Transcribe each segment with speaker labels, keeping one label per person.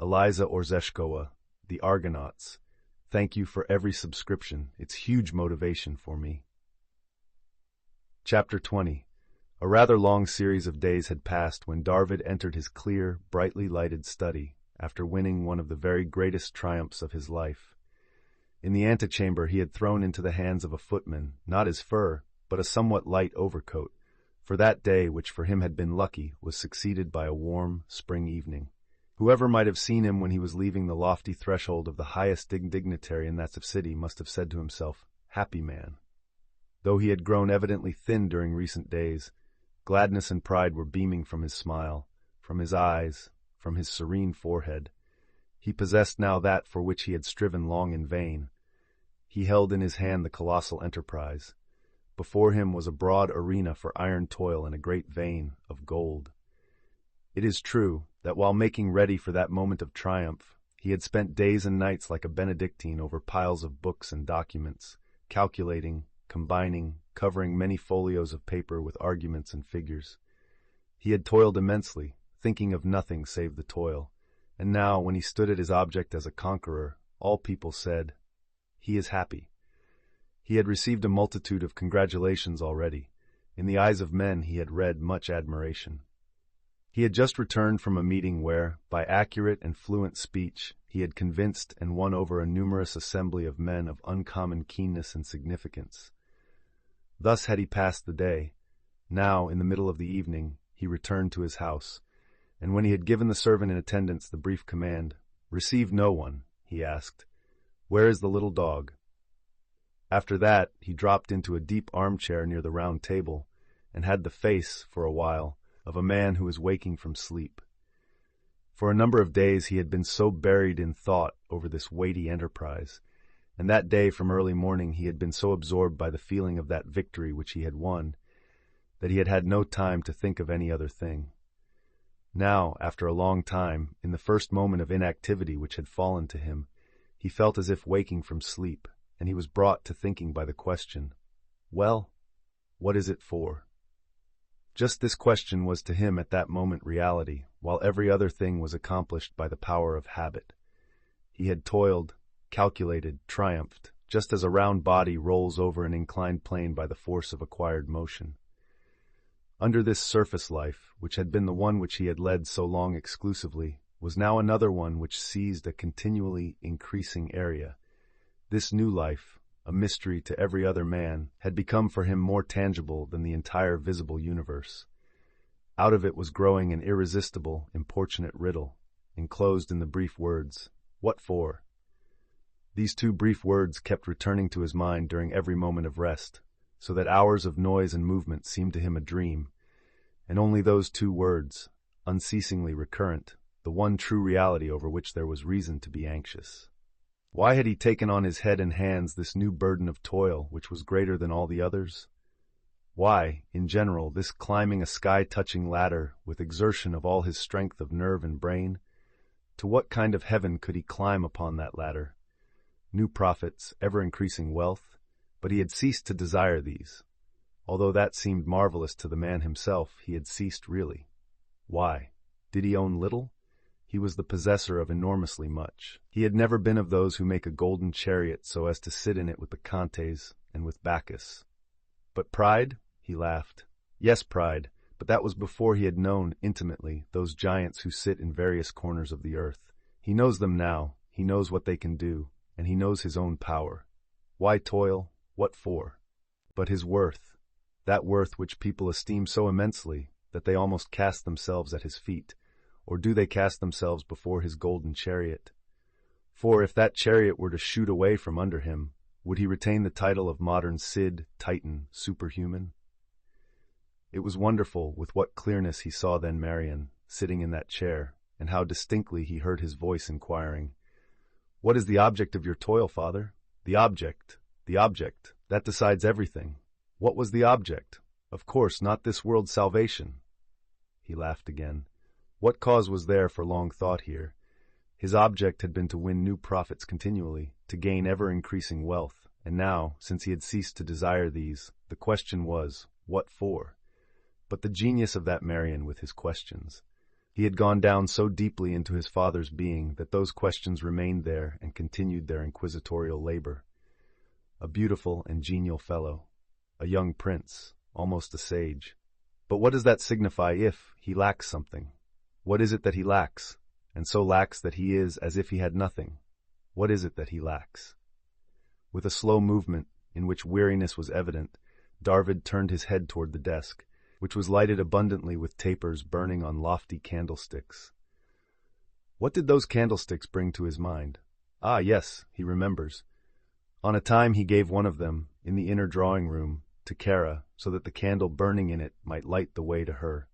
Speaker 1: Eliza Orzeszkowa, the Argonauts. Thank you for every subscription. It's huge motivation for me. Chapter 20. A rather long series of days had passed when Darvid entered his clear, brightly lighted study after winning one of the very greatest triumphs of his life. In the antechamber he had thrown into the hands of a footman, not his fur, but a somewhat light overcoat, for that day, which for him had been lucky, was succeeded by a warm, spring evening. Whoever might have seen him when he was leaving the lofty threshold of the highest dignitary in that city must have said to himself, "Happy man." Though he had grown evidently thin during recent days, gladness and pride were beaming from his smile, from his eyes, from his serene forehead. He possessed now that for which he had striven long in vain. He held in his hand the colossal enterprise. Before him was a broad arena for iron toil and a great vein of gold. It is true that while making ready for that moment of triumph, he had spent days and nights like a Benedictine over piles of books and documents, calculating, combining, covering many folios of paper with arguments and figures. He had toiled immensely, thinking of nothing save the toil, and now, when he stood at his object as a conqueror, all people said, "He is happy." He had received a multitude of congratulations already. In the eyes of men he had read much admiration. He had just returned from a meeting where, by accurate and fluent speech, he had convinced and won over a numerous assembly of men of uncommon keenness and significance. Thus had he passed the day. Now, in the middle of the evening, he returned to his house, and when he had given the servant in attendance the brief command, "Receive no one," he asked, "Where is the little dog?" After that, he dropped into a deep armchair near the round table, and had the face, for a while, of a man who is waking from sleep. For a number of days he had been so buried in thought over this weighty enterprise, and that day from early morning he had been so absorbed by the feeling of that victory which he had won, that he had had no time to think of any other thing. Now, after a long time, in the first moment of inactivity which had fallen to him, he felt as if waking from sleep, and he was brought to thinking by the question, "Well, what is it for?" Just this question was to him at that moment reality, while every other thing was accomplished by the power of habit. He had toiled, calculated, triumphed, just as a round body rolls over an inclined plane by the force of acquired motion. Under this surface life, which had been the one which he had led so long exclusively, was now another one which seized a continually increasing area. This new life, a mystery to every other man, had become for him more tangible than the entire visible universe. Out of it was growing an irresistible, importunate riddle, enclosed in the brief words, "What for?" These two brief words kept returning to his mind during every moment of rest, so that hours of noise and movement seemed to him a dream, and only those two words, unceasingly recurrent, the one true reality over which there was reason to be anxious. Why had he taken on his head and hands this new burden of toil which was greater than all the others? Why, in general, this climbing a sky-touching ladder with exertion of all his strength of nerve and brain? To what kind of heaven could he climb upon that ladder? New profits, ever-increasing wealth, but he had ceased to desire these. Although that seemed marvelous to the man himself, he had ceased really. Why? Did he own little? He was the possessor of enormously much. He had never been of those who make a golden chariot so as to sit in it with the Contes and with Bacchus. But pride? He laughed. Yes, pride, but that was before he had known, intimately, those giants who sit in various corners of the earth. He knows them now, he knows what they can do, and he knows his own power. Why toil? What for? But his worth, that worth which people esteem so immensely that they almost cast themselves at his feet, or do they cast themselves before his golden chariot? For if that chariot were to shoot away from under him, would he retain the title of modern Cid, Titan, superhuman? It was wonderful with what clearness he saw then Marion, sitting in that chair, and how distinctly he heard his voice inquiring, "What is the object of your toil, father?" The object, that decides everything. What was the object? Of course, not this world's salvation. He laughed again. What cause was there for long thought here? His object had been to win new profits continually, to gain ever-increasing wealth, and now, since he had ceased to desire these, the question was, what for? But the genius of that Marion with his questions. He had gone down so deeply into his father's being that those questions remained there and continued their inquisitorial labor. A beautiful and genial fellow, a young prince, almost a sage. But what does that signify if he lacks something? What is it that he lacks, and so lacks that he is as if he had nothing? What is it that he lacks? With a slow movement, in which weariness was evident, Darvid turned his head toward the desk, which was lighted abundantly with tapers burning on lofty candlesticks. What did those candlesticks bring to his mind? Ah, yes, he remembers. On a time he gave one of them, in the inner drawing-room, to Kara, so that the candle burning in it might light the way to her.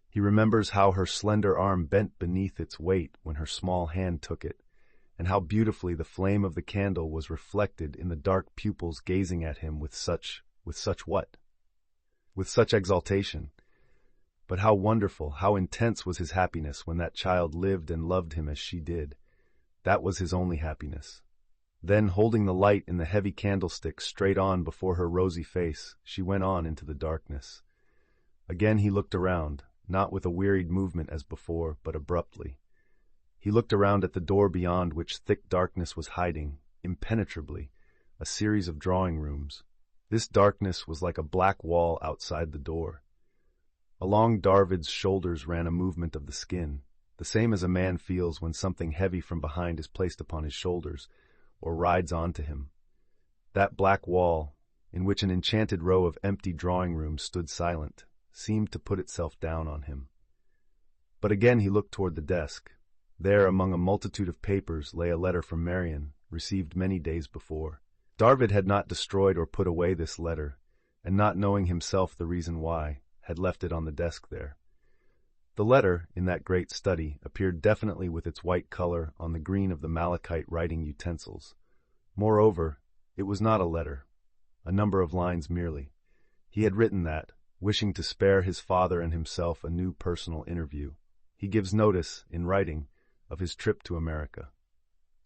Speaker 1: He remembers how her slender arm bent beneath its weight when her small hand took it, and how beautifully the flame of the candle was reflected in the dark pupils gazing at him with such what? With such exaltation. But how wonderful, how intense was his happiness when that child lived and loved him as she did. That was his only happiness. Then, holding the light in the heavy candlestick straight on before her rosy face, she went on into the darkness. Again he looked around, not with a wearied movement as before, but abruptly. He looked around at the door beyond which thick darkness was hiding, impenetrably, a series of drawing-rooms. This darkness was like a black wall outside the door. Along Darvid's shoulders ran a movement of the skin, the same as a man feels when something heavy from behind is placed upon his shoulders, or rides onto him. That black wall, in which an enchanted row of empty drawing-rooms stood silent, seemed to put itself down on him. But again he looked toward the desk. There, among a multitude of papers, lay a letter from Marion, received many days before. Darvid had not destroyed or put away this letter, and not knowing himself the reason why, had left it on the desk there. The letter, in that great study, appeared definitely with its white color on the green of the malachite writing utensils. Moreover, it was not a letter, a number of lines merely. He had written that, wishing to spare his father and himself a new personal interview. He gives notice, in writing, of his trip to America.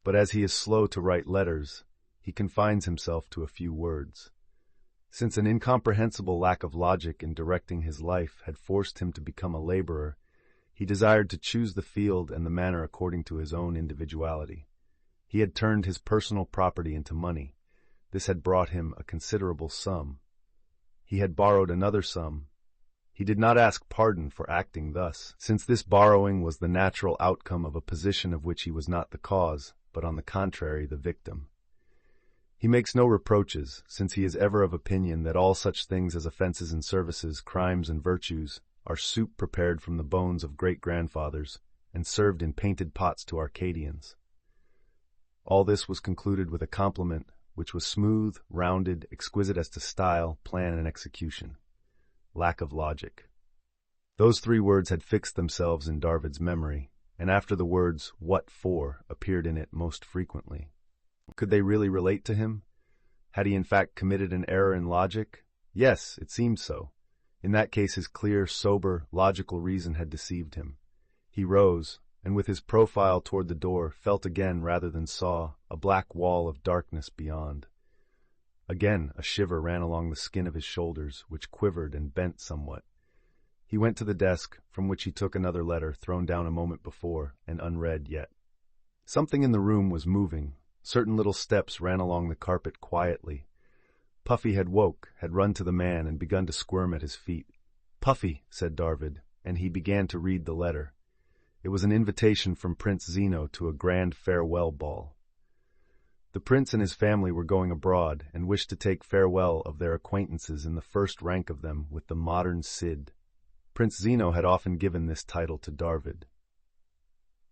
Speaker 1: But as he is slow to write letters, he confines himself to a few words. Since an incomprehensible lack of logic in directing his life had forced him to become a laborer, he desired to choose the field and the manner according to his own individuality. He had turned his personal property into money. This had brought him a considerable sum. He had borrowed another sum. He did not ask pardon for acting thus, since this borrowing was the natural outcome of a position of which he was not the cause, but on the contrary the victim. He makes no reproaches, since he is ever of opinion that all such things as offenses and services, crimes and virtues, are soup prepared from the bones of great-grandfathers, and served in painted pots to Arcadians. All this was concluded with a compliment which was smooth, rounded, exquisite as to style, plan, and execution. Lack of logic. Those three words had fixed themselves in Darvid's memory, and after the words "what for" appeared in it most frequently. Could they really relate to him? Had he in fact committed an error in logic? Yes, it seemed so. In that case his clear, sober, logical reason had deceived him. He rose, and with his profile toward the door, felt again rather than saw a black wall of darkness beyond. Again a shiver ran along the skin of his shoulders, which quivered and bent somewhat. He went to the desk, from which he took another letter thrown down a moment before, and unread yet. Something in the room was moving. Certain little steps ran along the carpet quietly. Puffy had woke, had run to the man, and begun to squirm at his feet. "Puffy," said Darvid, and he began to read the letter. It was an invitation from Prince Zeno to a grand farewell ball. The prince and his family were going abroad, and wished to take farewell of their acquaintances in the first rank of them with the modern Cid. Prince Zeno had often given this title to Darvid.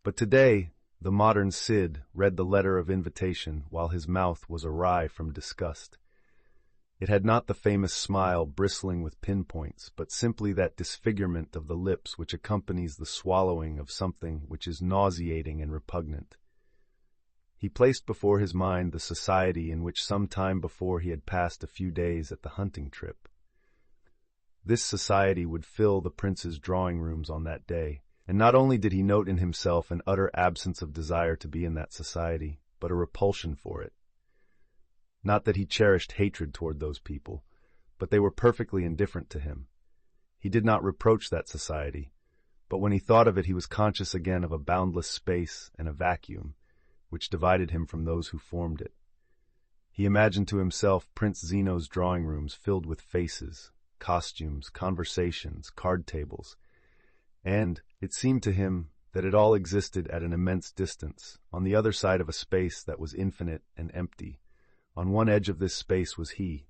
Speaker 1: But today, the modern Cid read the letter of invitation while his mouth was awry from disgust. It had not the famous smile bristling with pinpoints, but simply that disfigurement of the lips which accompanies the swallowing of something which is nauseating and repugnant. He placed before his mind the society in which some time before he had passed a few days at the hunting trip. This society would fill the prince's drawing-rooms on that day, and not only did he note in himself an utter absence of desire to be in that society, but a repulsion for it. Not that he cherished hatred toward those people, but they were perfectly indifferent to him. He did not reproach that society, But when he thought of it, he was conscious again of a boundless space and a vacuum, which divided him from those who formed it. He imagined to himself Prince Zeno's drawing rooms filled with faces, costumes, conversations, card tables, and it seemed to him that it all existed at an immense distance, on the other side of a space that was infinite and empty. On one edge of this space was he,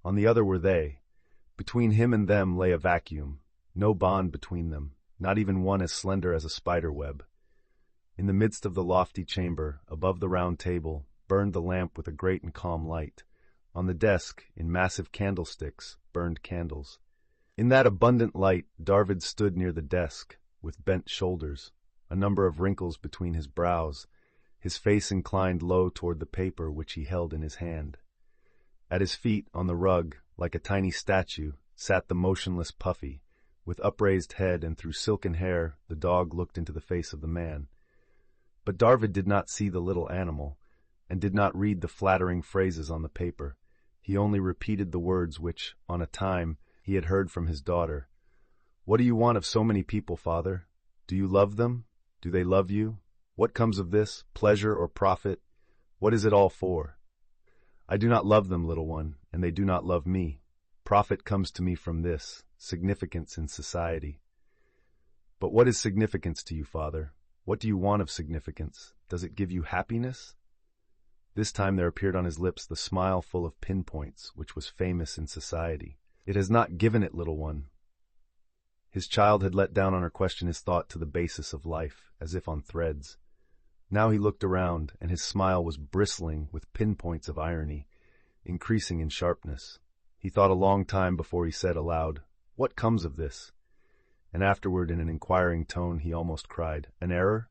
Speaker 1: on the other were they. Between him and them lay a vacuum, no bond between them, not even one as slender as a spider web. In the midst of the lofty chamber, above the round table, burned the lamp with a great and calm light. On the desk, in massive candlesticks, burned candles. In that abundant light, Darvid stood near the desk, with bent shoulders, a number of wrinkles between his brows, his face inclined low toward the paper which he held in his hand. At his feet, on the rug, like a tiny statue, sat the motionless Puffy. With upraised head and through silken hair, the dog looked into the face of the man. But Darvid did not see the little animal, and did not read the flattering phrases on the paper. He only repeated the words which, on a time, he had heard from his daughter. "What do you want of so many people, father? Do you love them? Do they love you? What comes of this, pleasure or profit? What is it all for?" "I do not love them, little one, and they do not love me. Profit comes to me from this, significance in society." "But what is significance to you, father? What do you want of significance? Does it give you happiness?" This time there appeared on his lips the smile full of pinpoints, which was famous in society. "It has not given it, little one." His child had let down on her question his thought to the basis of life, as if on threads. Now he looked around, and his smile was bristling with pinpoints of irony, increasing in sharpness. He thought a long time before he said aloud, "What comes of this?" And afterward, in an inquiring tone, he almost cried, "An error?"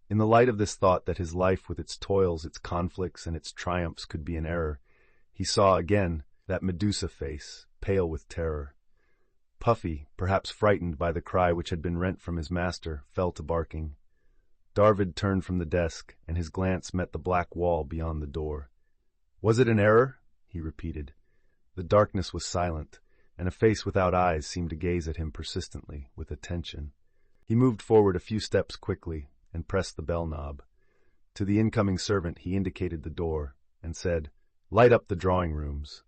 Speaker 1: In the light of this thought that his life with its toils, its conflicts, and its triumphs could be an error, he saw again that Medusa face, pale with terror. Puffy, perhaps frightened by the cry which had been rent from his master, fell to barking. Darvid turned from the desk, and his glance met the black wall beyond the door. "Was it an error?" he repeated. The darkness was silent, and a face without eyes seemed to gaze at him persistently, with attention. He moved forward a few steps quickly, and pressed the bell knob. To the incoming servant he indicated the door, and said, "Light up the drawing rooms."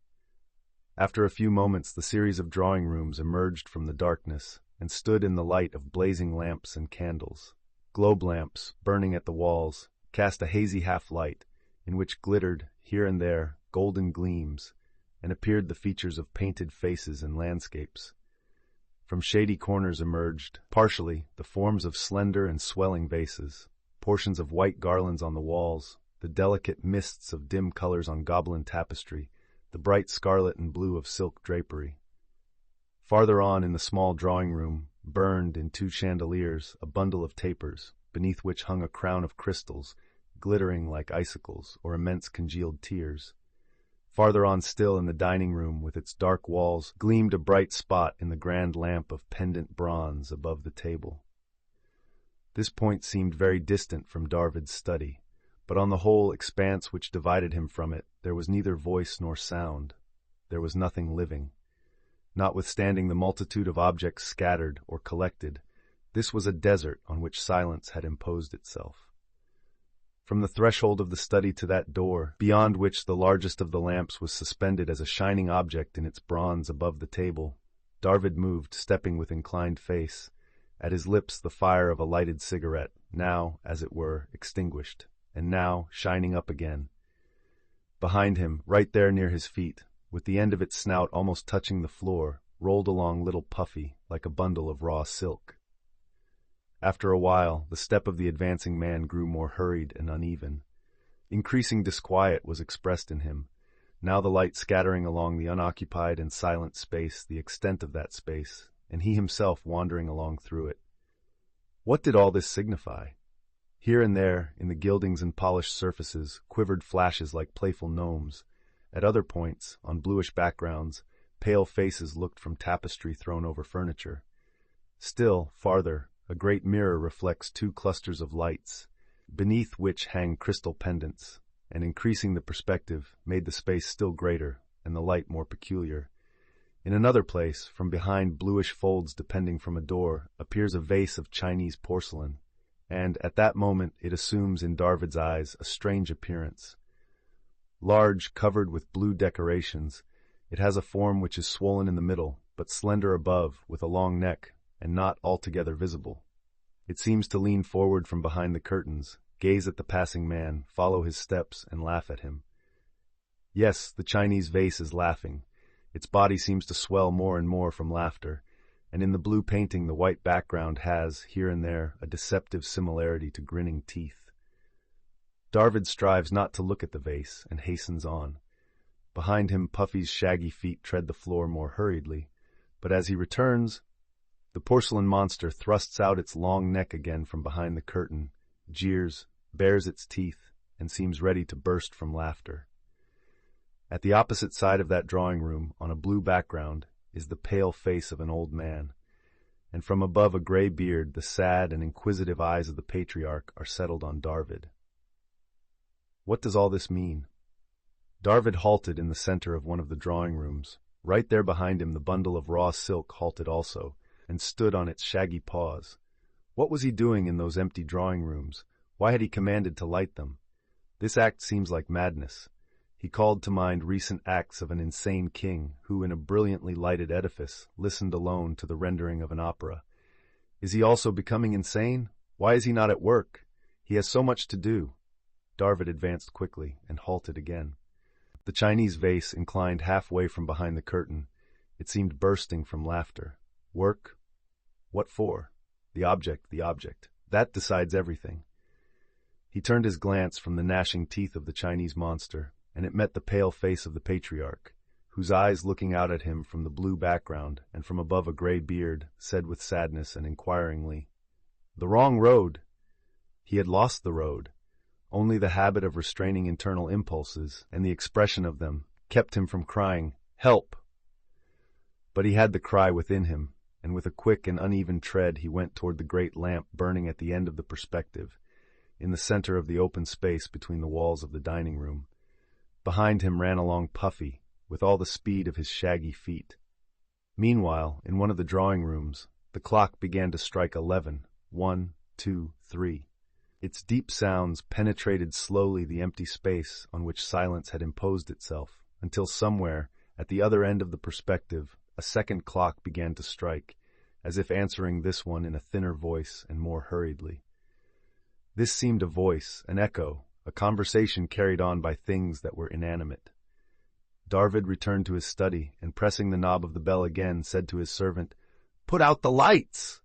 Speaker 1: After a few moments the series of drawing rooms emerged from the darkness, and stood in the light of blazing lamps and candles. Globe lamps, burning at the walls, cast a hazy half-light, in which glittered, here and there, golden gleams, and appeared the features of painted faces and landscapes. From shady corners emerged, partially, the forms of slender and swelling vases, portions of white garlands on the walls, the delicate mists of dim colors on Gobelin tapestry, the bright scarlet and blue of silk drapery. Farther on in the small drawing room, burned in 2 chandeliers, a bundle of tapers, beneath which hung a crown of crystals, glittering like icicles or immense congealed tears. Farther on still in the dining room, with its dark walls, gleamed a bright spot in the grand lamp of pendant bronze above the table. This point seemed very distant from Darvid's study, but on the whole expanse which divided him from it, there was neither voice nor sound. There was nothing living. Notwithstanding the multitude of objects scattered or collected, this was a desert on which silence had imposed itself. From the threshold of the study to that door, beyond which the largest of the lamps was suspended as a shining object in its bronze above the table, Darvid moved, stepping with inclined face, at his lips the fire of a lighted cigarette, now, as it were, extinguished, and now shining up again. Behind him, right there near his feet, with the end of its snout almost touching the floor, rolled along little Puffy, like a bundle of raw silk. After a while, the step of the advancing man grew more hurried and uneven. Increasing disquiet was expressed in him, now the light scattering along the unoccupied and silent space, the extent of that space, and he himself wandering along through it. What did all this signify? Here and there, in the gildings and polished surfaces, quivered flashes like playful gnomes. At other points, on bluish backgrounds, pale faces looked from tapestry thrown over furniture. Still, farther, a great mirror reflects 2 clusters of lights, beneath which hang crystal pendants, and increasing the perspective, made the space still greater and the light more peculiar. In another place, from behind bluish folds depending from a door, appears a vase of Chinese porcelain, and at that moment it assumes in Darvid's eyes a strange appearance. Large, covered with blue decorations, it has a form which is swollen in the middle, but slender above, with a long neck, and not altogether visible. It seems to lean forward from behind the curtains, gaze at the passing man, follow his steps, and laugh at him. Yes, the Chinese vase is laughing. Its body seems to swell more and more from laughter, and in the blue painting the white background has, here and there, a deceptive similarity to grinning teeth. Darvid strives not to look at the vase, and hastens on. Behind him Puffy's shaggy feet tread the floor more hurriedly, but as he returns, the porcelain monster thrusts out its long neck again from behind the curtain, jeers, bares its teeth, and seems ready to burst from laughter. At the opposite side of that drawing room, on a blue background, is the pale face of an old man, and from above a gray beard the sad and inquisitive eyes of the patriarch are settled on Darvid. What does all this mean? Darvid halted in the center of one of the drawing rooms. Right there behind him the bundle of raw silk halted also, and stood on its shaggy paws. What was he doing in those empty drawing rooms? Why had he commanded to light them? This act seems like madness. He called to mind recent acts of an insane king who, in a brilliantly lighted edifice, listened alone to the rendering of an opera. Is he also becoming insane? Why is he not at work? He has so much to do. Darvid advanced quickly and halted again. The Chinese vase inclined halfway from behind the curtain. It seemed bursting from laughter. Work? What for? The object. That decides everything. He turned his glance from the gnashing teeth of the Chinese monster, and it met the pale face of the patriarch, whose eyes looking out at him from the blue background and from above a gray beard said with sadness and inquiringly, "The wrong road." He had lost the road. Only the habit of restraining internal impulses and the expression of them kept him from crying, "Help!" But he had the cry within him, and with a quick and uneven tread he went toward the great lamp burning at the end of the perspective, in the center of the open space between the walls of the dining room. Behind him ran along Puffy, with all the speed of his shaggy feet. Meanwhile, in one of the drawing rooms, the clock began to strike 11, 1, 2, 3. Its deep sounds penetrated slowly the empty space on which silence had imposed itself, until somewhere, at the other end of the perspective, a second clock began to strike, as if answering this one in a thinner voice and more hurriedly. This seemed a voice, an echo, a conversation carried on by things that were inanimate. Darvid returned to his study, and pressing the knob of the bell again, said to his servant, "Put out the lights!"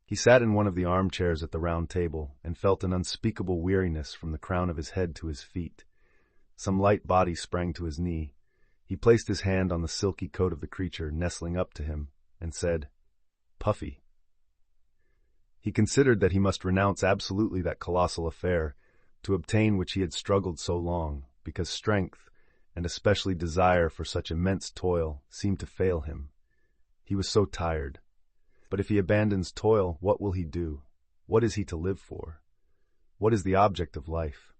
Speaker 1: He sat in one of the armchairs at the round table, and felt an unspeakable weariness from the crown of his head to his feet. Some light body sprang to his knee. He placed his hand on the silky coat of the creature nestling up to him, and said, "Puffy." He considered that he must renounce absolutely that colossal affair, to obtain which he had struggled so long, because strength, and especially desire for such immense toil, seemed to fail him. He was so tired. But if he abandons toil, what will he do? What is he to live for? What is the object of life?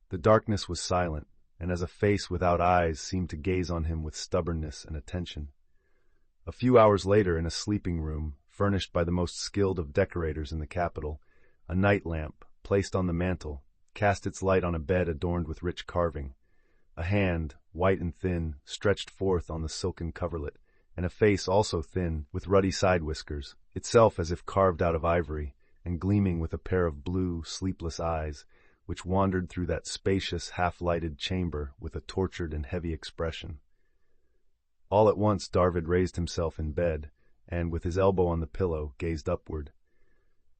Speaker 1: The darkness was silent, and as a face without eyes seemed to gaze on him with stubbornness and attention. A few hours later, in a sleeping room, furnished by the most skilled of decorators in the capital, a night lamp, placed on the mantel, cast its light on a bed adorned with rich carving. A hand, white and thin, stretched forth on the silken coverlet, and a face also thin, with ruddy side whiskers, itself as if carved out of ivory, and gleaming with a pair of blue, sleepless eyes, which wandered through that spacious, half-lighted chamber with a tortured and heavy expression. All at once Darvid raised himself in bed, and, with his elbow on the pillow, gazed upward.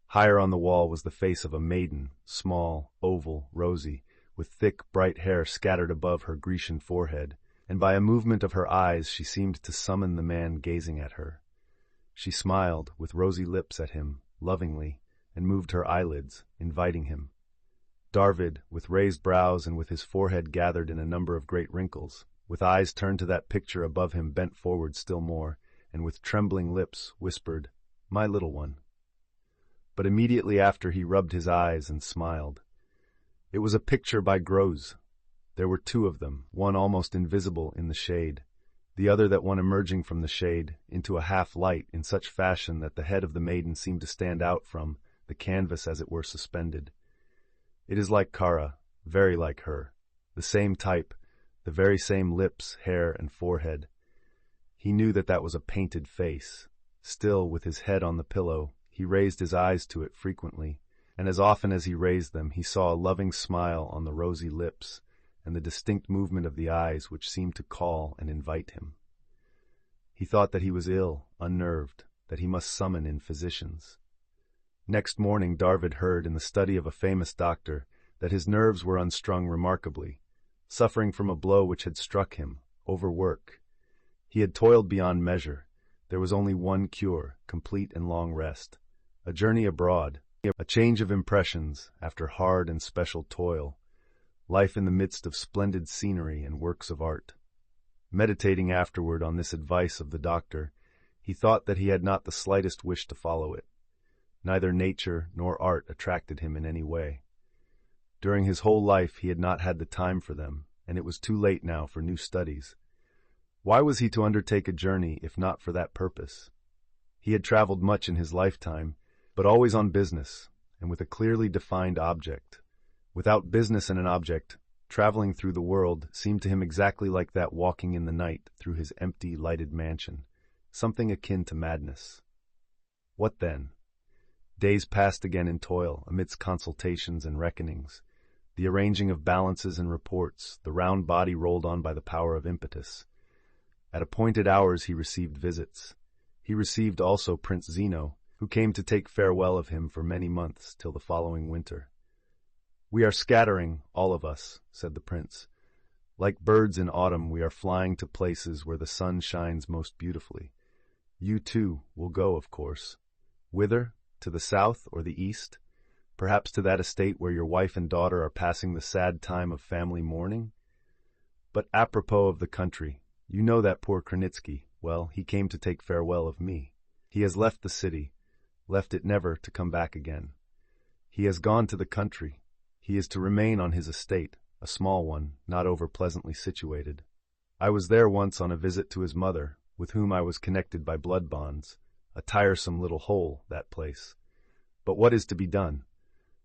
Speaker 1: Higher on the wall was the face of a maiden, small, oval, rosy, with thick, bright hair scattered above her Grecian forehead, and by a movement of her eyes she seemed to summon the man gazing at her. She smiled, with rosy lips at him, lovingly, and moved her eyelids, inviting him. Darvid, with raised brows and with his forehead gathered in a number of great wrinkles, with eyes turned to that picture above him bent forward still more, and with trembling lips whispered, "My little one." But immediately after he rubbed his eyes and smiled. It was a picture by Gros. There were two of them, one almost invisible in the shade, the other that one emerging from the shade into a half-light in such fashion that the head of the maiden seemed to stand out from the canvas as it were suspended. It is like Kara, very like her, the same type, the very same lips, hair, and forehead. He knew that that was a painted face. Still, with his head on the pillow, he raised his eyes to it frequently, and as often as he raised them, he saw a loving smile on the rosy lips and the distinct movement of the eyes which seemed to call and invite him. He thought that he was ill, unnerved, that he must summon in physicians. Next morning Darvid heard in the study of a famous doctor that his nerves were unstrung remarkably, suffering from a blow which had struck him, overwork. He had toiled beyond measure. There was only one cure, complete and long rest. A journey abroad, a change of impressions after hard and special toil, life in the midst of splendid scenery and works of art. Meditating afterward on this advice of the doctor, he thought that he had not the slightest wish to follow it. Neither nature nor art attracted him in any way. During his whole life he had not had the time for them, and it was too late now for new studies. Why was he to undertake a journey if not for that purpose? He had traveled much in his lifetime, but always on business, and with a clearly defined object. Without business and an object, traveling through the world seemed to him exactly like that walking in the night through his empty, lighted mansion, something akin to madness. What then? Days passed again in toil, amidst consultations and reckonings, the arranging of balances and reports, the round body rolled on by the power of impetus. At appointed hours he received visits. He received also Prince Zeno, who came to take farewell of him for many months till the following winter. "We are scattering, all of us," said the prince. "Like birds in autumn we are flying to places where the sun shines most beautifully. You, too, will go, of course. Whither? To the south or the east? Perhaps to that estate where your wife and daughter are passing the sad time of family mourning? But apropos of the country, you know that poor Kranitsky. Well, he came to take farewell of me. He has left the city, left it never to come back again. He has gone to the country. He is to remain on his estate, a small one, not over pleasantly situated. I was there once on a visit to his mother, with whom I was connected by blood bonds. A tiresome little hole, that place. But what is to be done?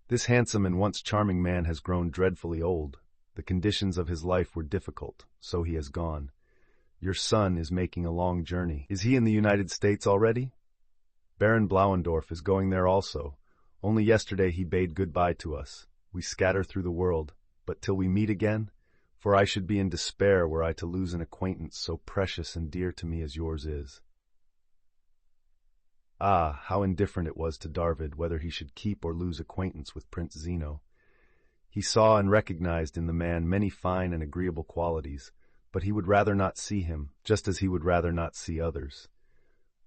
Speaker 1: This handsome and once charming man has grown dreadfully old. The conditions of his life were difficult, so he has gone. Your son is making a long journey. Is he in the United States already? Baron Blauendorf is going there also. Only yesterday he bade goodbye to us. We scatter through the world, but till we meet again, for I should be in despair were I to lose an acquaintance so precious and dear to me as yours is." Ah, how indifferent it was to Darvid whether he should keep or lose acquaintance with Prince Zeno. He saw and recognized in the man many fine and agreeable qualities, but he would rather not see him, just as he would rather not see others.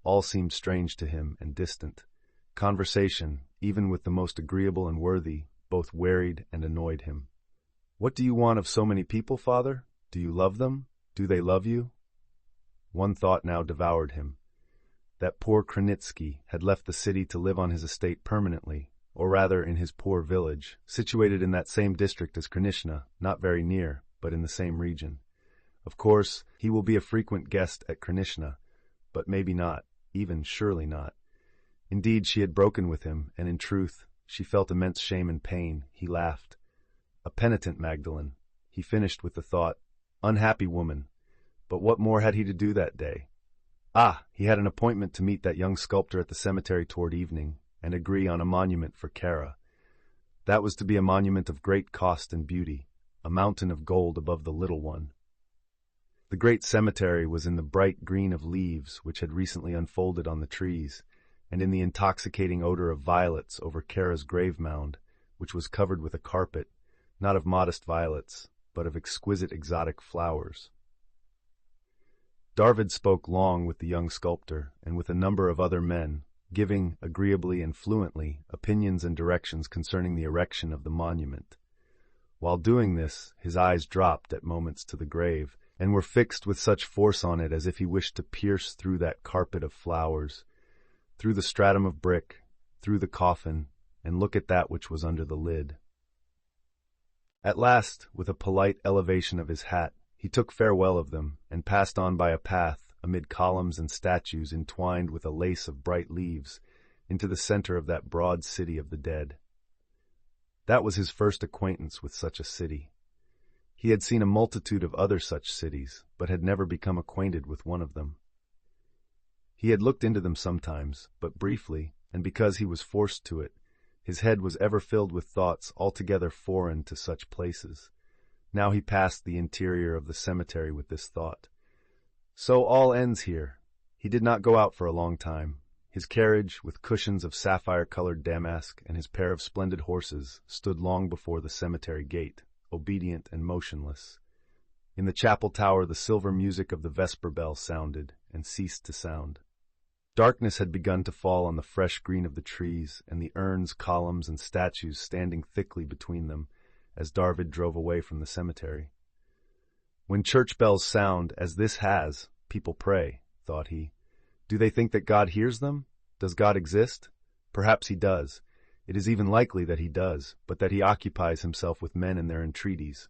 Speaker 1: All seemed strange to him and distant. Conversation, even with the most agreeable and worthy, both wearied and annoyed him. "What do you want of so many people, father? Do you love them? Do they love you?" One thought now devoured him. That poor Kranitsky had left the city to live on his estate permanently, or rather in his poor village, situated in that same district as Krnishna, not very near, but in the same region. Of course, he will be a frequent guest at Krnishna, but maybe not, even surely not. Indeed, she had broken with him, and in truth, she felt immense shame and pain. He laughed. A penitent Magdalene, he finished with the thought. Unhappy woman. But what more had he to do that day? Ah, he had an appointment to meet that young sculptor at the cemetery toward evening, and agree on a monument for Kara. That was to be a monument of great cost and beauty, a mountain of gold above the little one. The great cemetery was in the bright green of leaves which had recently unfolded on the trees, and in the intoxicating odor of violets over Kara's grave mound, which was covered with a carpet, not of modest violets, but of exquisite exotic flowers. Darvid spoke long with the young sculptor and with a number of other men, giving, agreeably and fluently, opinions and directions concerning the erection of the monument. While doing this, his eyes dropped at moments to the grave, and were fixed with such force on it as if he wished to pierce through that carpet of flowers, through the stratum of brick, through the coffin, and look at that which was under the lid. At last, with a polite elevation of his hat, He took farewell of them, and passed on by a path, amid columns and statues entwined with a lace of bright leaves, into the center of that broad city of the dead. That was his first acquaintance with such a city. He had seen a multitude of other such cities, but had never become acquainted with one of them. He had looked into them sometimes, but briefly, and because he was forced to it, his head was ever filled with thoughts altogether foreign to such places. Now he passed the interior of the cemetery with this thought. So all ends here. He did not go out for a long time. His carriage, with cushions of sapphire-colored damask, and his pair of splendid horses, stood long before the cemetery gate, obedient and motionless. In the chapel tower the silver music of the vesper bell sounded, and ceased to sound. Darkness had begun to fall on the fresh green of the trees, and the urns, columns, and statues standing thickly between them, as Darvid drove away from the cemetery. When church bells sound, as this has, people pray, thought he. Do they think that God hears them? Does God exist? Perhaps he does. It is even likely that he does, but that he occupies himself with men and their entreaties.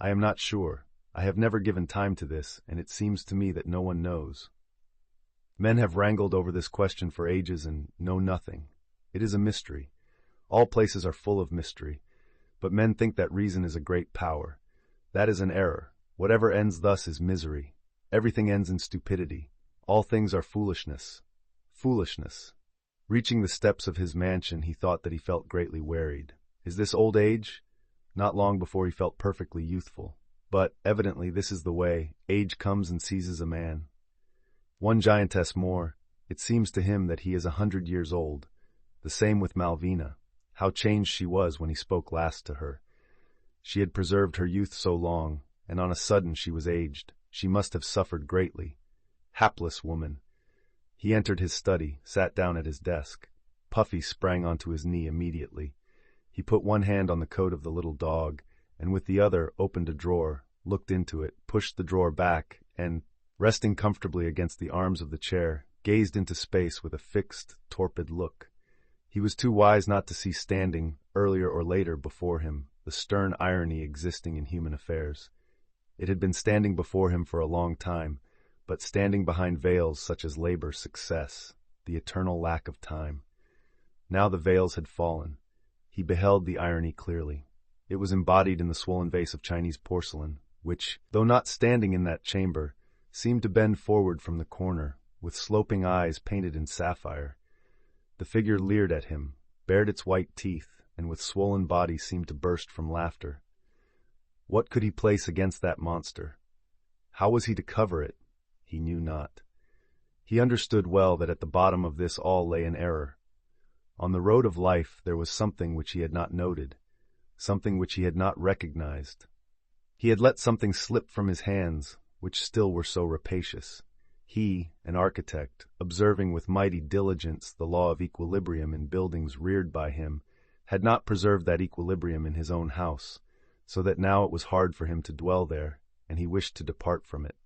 Speaker 1: I am not sure. I have never given time to this, and it seems to me that no one knows. Men have wrangled over this question for ages and know nothing. It is a mystery. All places are full of mystery. But men think that reason is a great power. That is an error. Whatever ends thus is misery. Everything ends in stupidity. All things are foolishness. Foolishness. Reaching the steps of his mansion, he thought that he felt greatly wearied. Is this old age? Not long before he felt perfectly youthful. But, evidently, this is the way. Age comes and seizes a man. One giantess more. It seems to him that he is 100 years old. The same with Malvina. How changed she was when he spoke last to her. She had preserved her youth so long, and on a sudden she was aged. She must have suffered greatly. Hapless woman. He entered his study, sat down at his desk. Puffy sprang onto his knee immediately. He put one hand on the coat of the little dog, and with the other opened a drawer, looked into it, pushed the drawer back, and, resting comfortably against the arms of the chair, gazed into space with a fixed, torpid look. He was too wise not to see standing, earlier or later, before him, the stern irony existing in human affairs. It had been standing before him for a long time, but standing behind veils such as labor, success, the eternal lack of time. Now the veils had fallen. He beheld the irony clearly. It was embodied in the swollen vase of Chinese porcelain, which, though not standing in that chamber, seemed to bend forward from the corner, with sloping eyes painted in sapphire. The figure leered at him, bared its white teeth, and with swollen body seemed to burst from laughter. What could he place against that monster? How was he to cover it? He knew not. He understood well that at the bottom of this all lay an error. On the road of life there was something which he had not noted, something which he had not recognized. He had let something slip from his hands, which still were so rapacious. He, an architect, observing with mighty diligence the law of equilibrium in buildings reared by him, had not preserved that equilibrium in his own house, so that now it was hard for him to dwell there, and he wished to depart from it.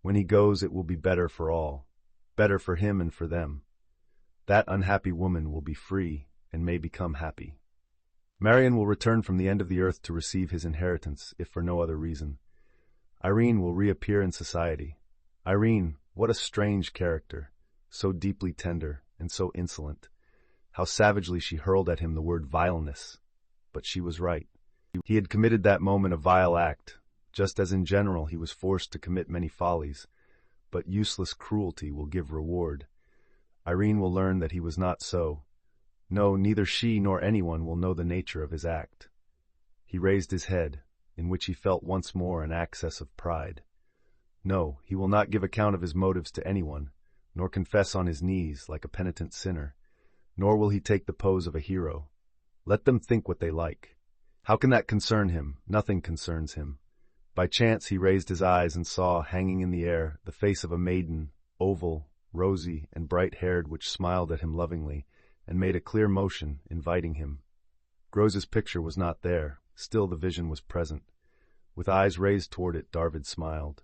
Speaker 1: When he goes, it will be better for all, better for him and for them. That unhappy woman will be free and may become happy. Marion will return from the end of the earth to receive his inheritance, if for no other reason. Irene will reappear in society. Irene, what a strange character, so deeply tender and so insolent. How savagely she hurled at him the word vileness. But she was right. He had committed that moment a vile act, just as in general he was forced to commit many follies, but useless cruelty will give reward. Irene will learn that he was not so. No, neither she nor anyone will know the nature of his act. He raised his head, in which he felt once more an access of pride. No, he will not give account of his motives to anyone, nor confess on his knees like a penitent sinner, nor will he take the pose of a hero. Let them think what they like. How can that concern him? Nothing concerns him. By chance he raised his eyes and saw, hanging in the air, the face of a maiden, oval, rosy, and bright-haired, which smiled at him lovingly, and made a clear motion, inviting him. Grose's picture was not there, still the vision was present. With eyes raised toward it, Darvid smiled.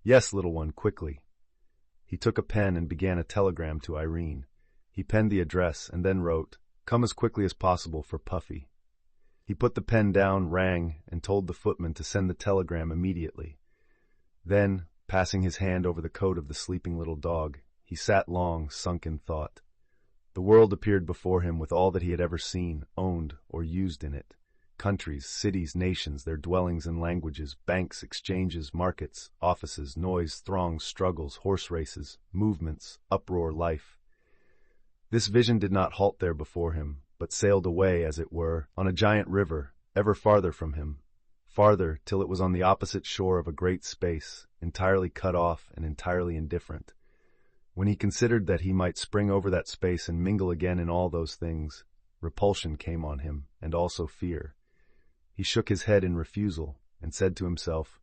Speaker 1: Yes, little one, quickly. He took a pen and began a telegram to Irene. He penned the address and then wrote, Come as quickly as possible for Puffy. He put the pen down, rang, and told the footman to send the telegram immediately. Then, passing his hand over the coat of the sleeping little dog, he sat long, sunk in thought. The world appeared before him with all that he had ever seen, owned, or used in it. Countries, cities, nations, their dwellings and languages, banks, exchanges, markets, offices, noise, throngs, struggles, horse races, movements, uproar, life. This vision did not halt there before him, but sailed away, as it were, on a giant river, ever farther from him, farther till it was on the opposite shore of a great space, entirely cut off and entirely indifferent. When he considered that he might spring over that space and mingle again in all those things, repulsion came on him, and also fear. He shook his head in refusal, and said to himself,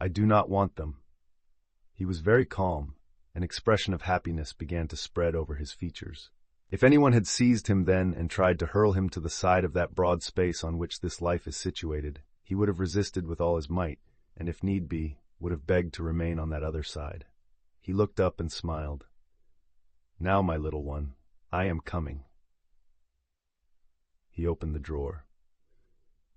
Speaker 1: "I do not want them." He was very calm. An expression of happiness began to spread over his features. If anyone had seized him then and tried to hurl him to the side of that broad space on which this life is situated, he would have resisted with all his might, and if need be, would have begged to remain on that other side. He looked up and smiled. "Now, my little one, I am coming." He opened the drawer.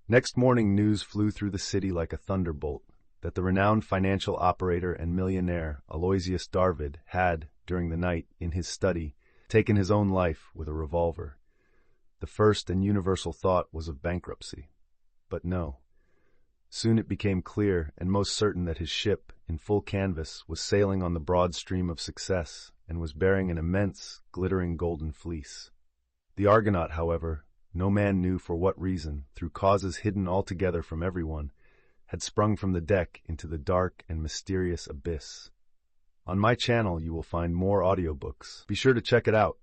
Speaker 1: Next morning news flew through the city like a thunderbolt that the renowned financial operator and millionaire Aloysius Darvid had, during the night, in his study, taken his own life with a revolver. The first and universal thought was of bankruptcy. But no. Soon it became clear and most certain that his ship, in full canvas, was sailing on the broad stream of success and was bearing an immense, glittering golden fleece. The Argonaut, however, no man knew for what reason, through causes hidden altogether from everyone, had sprung from the deck into the dark and mysterious abyss. On my channel you will find more audiobooks. Be sure to check it out.